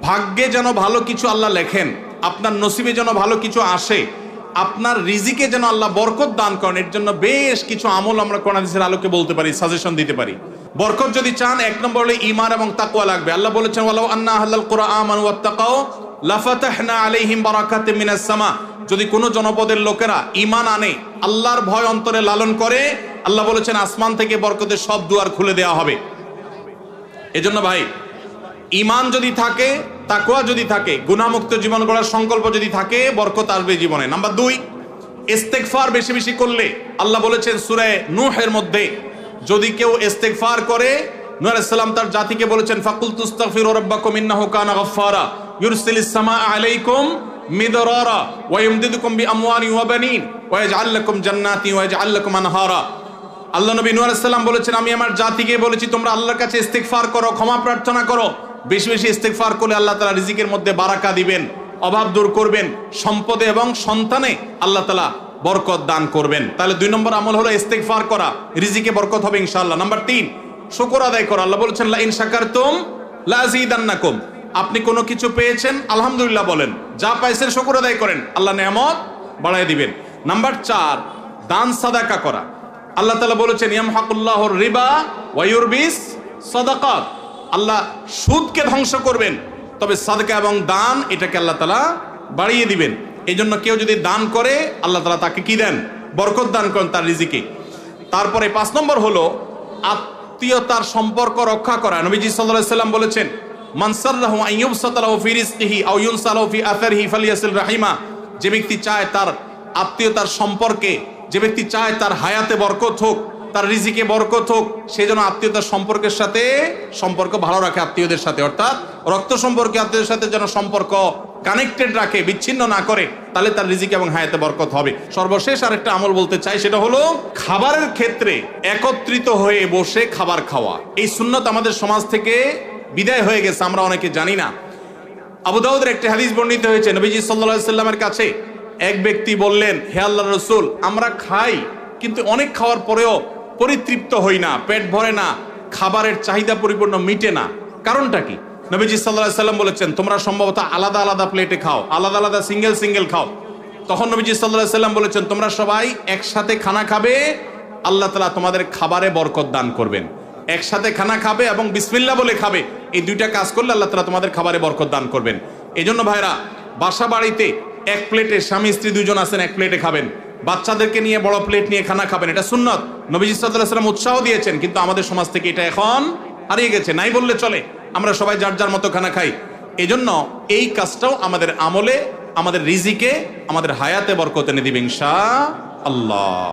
ভাগ্যে যেন ভালো কিছু আল্লাহ লেখেন, আপনার নসিবে যেন ভালো কিছু আসে, আপনার রিজিকে যেন আল্লাহ বরকত দান করেন, এর জন্য বেশ কিছু আমল আমরা কোরআন হাদিসের আলোকে বলতে পারি, সাজেশন দিতে পারি। বরকত যদি চান, এক নম্বর হলো ঈমান এবং তাকওয়া লাগবে। আল্লাহ বলেছেন ওয়ালাউ আন্না আহলাল কুরআ আমানু ওয়াত্তাকাউ লাফাতাহনা আলাইহিম বারাকাতিম মিনাস সামা। যদি কোনো জনপদের লোকেরা ঈমান আনে, আল্লাহর ভয় অন্তরে লালন করে, আল্লাহ বলেছেন আসমান থেকে বরকতের সব দুয়ার খুলে দেওয়া হবে। এজন্য ভাই, ঈমান যদি থাকে, তাকওয়া যদি থাকে, গুনাহমুক্ত জীবন গড়ার সংকল্প যদি থাকে, বরকত আসবে জীবনে। নাম্বার 2, ইস্তেগফার বেশি বেশি করলে, আল্লাহ বলেছেন সূরা নূহের মধ্যে, যদি কেউ ইস্তেগফার করে, নূহ আলাইহিস সালাম তার জাতিকে বলেছেন ফাকুলতু আস্তাগফিরু রাব্বাকুম ইন্নাহু কানা গাফফারা ইউরসিলিস সামাআ আলাইকুম মিদরারা ওয়া ইমদিদুকুম বিআমওয়ালিন ওয়া বানিন ওয়া ইয়াজআল লাকুম জান্নাতিন ওয়া ইয়াজআল লাকুম আনহারা। আল্লাহ নবী নূহ আলাইহিস সালাম বলেছেন, আমি আমার জাতিকে বলেছি তোমরা আল্লাহর কাছে ইস্তেগফার করো, ক্ষমা প্রার্থনা করো। বেশি বেশি ইস্তেগফার করলে আল্লাহ তাআলা রিজিকের মধ্যে বারাকা দিবেন, অভাব দূর করবেন, সম্পদে এবং সন্তানে আল্লাহ তাআলা বরকত দান করবেন। তাহলে 2 নম্বর আমল হলো ইস্তেগফার করা, রিজিকে বরকত হবে ইনশাআল্লাহ। নাম্বার 3, শুকর আদায় করা। আল্লাহ বলেছেন লা ইন শাকারতুম লা আযীদান্নাকুম। আপনি কোনো কিছু পেয়েছেন, আলহামদুলিল্লাহ বলেন, যা পাইছেন শুকর আদায় করেন, আল্লাহ নেয়ামত বাড়ায় দিবেন। নাম্বার 4, দান সাদাকা করা। আল্লাহ তাআলা বলেছেন ইয়ামহাকুল্লাহুর রিবা ওয়া ইউরবিস সাদাকাত। আল্লাহ সুদকে ধ্বংস করবেন, তবে সাদকা এবং দান এটাকে আল্লাহ তাআলা বাড়িয়ে দিবেন। এই জন্য কেউ যদি দান করে, আল্লাহ তাআলা তাকে কি দেন? বরকত দান করেন তার রিজিকে। তারপরে 5 নম্বর হলো আত্মীয়তার সম্পর্ক রক্ষা করা। নবীজি সাল্লাল্লাহু আলাইহি সাল্লাম বলেছেন মান সাররাহু আন ইউবসাতা লাহু ফি রিজকিহি আও ইউনসা লাহু ফি আথারিহি ফালিয়াসিল রাহিমা। যে ব্যক্তি চায় তার আত্মীয়তার সম্পর্কে, যে ব্যক্তি চায় তার হায়াতে বরকত হোক, তার রিজিকে বরকত হোক, সেই জন্য আত্মীয়তার সম্পর্কের সাথে সম্পর্ক ভালো রাখে, আত্মীয়দের সাথে, অর্থাৎ রক্ত সম্পর্কে আত্মীয়দের সাথে যেন সম্পর্ক কানেক্টেড রাখে, বিচ্ছিন্ন না করে, তাহলে তার রিজিক এবং হায়াতে বরকত হবে। সর্বশেষ আরেকটা আমল বলতে চাই, সেটা হলো খাবারের ক্ষেত্রে একত্রিত হয়ে বসে খাবার খাওয়া। এই সুন্নত আমাদের সমাজ থেকে বিদায় হয়ে গেছে, আমরা অনেকে জানি না। আবু দাউদের একটি হাদিস বর্ণিত হয়েছে, নবীজি সাল্লাল্লাহু আলাইহি সাল্লামের কাছে এক ব্যক্তি বললেন, হে আল্লাহর রাসূল, আমরা খাই কিন্তু অনেক খাওয়ার পরেও পরিতৃপ্ত হই না, পেট ভরে না, খাবারের চাহিদা পরিপূর্ণ মিটে না, কারণটা কি? নবীজি সাল্লাল্লাহু আলাইহি সাল্লাম বলেছেন তোমরা সম্ভবত আলাদা আলাদা প্লেটে খাও, আলাদা আলাদা সিঙ্গেল সিঙ্গেল খাও। তখন নবীজি সাল্লাল্লাহু আলাইহি সাল্লাম বলেছেন তোমরা সবাই একসাথে খানা খাবে, আল্লাহ তাআলা তোমাদের খাবারে বরকত দান করবেন। একসাথে খানা খাবে এবং বিসমিল্লাহ বলে খাবে, এই 2টা কাজ করলে আল্লাহ তাআলা তোমাদের খাবারে বরকত দান করবেন। এজন্য ভাইরা, বাসা বাড়িতে এক প্লেটে স্বামী স্ত্রী 2 জন আছেন, এক প্লেটে খাবেন। বাচ্চাদেরকে নিয়ে বড় প্লেট নিয়ে খানা খাবেন, এটা সুন্নত। নবীজি সাল্লাল্লাহু আলাইহি সাল্লাম উৎসাহ দিয়েছেন, কিন্তু আমাদের সমাজ থেকে এটা এখন হারিয়ে গেছে, নাই বললে চলে। আমরা সবাই যার যার মতো খানা খাই। এজন্য এই কাজটাও আমাদের আমলে, আমাদের রিজিকে, আমাদের হায়াতে বরকত এনে দিবে ইনশাআল্লাহ।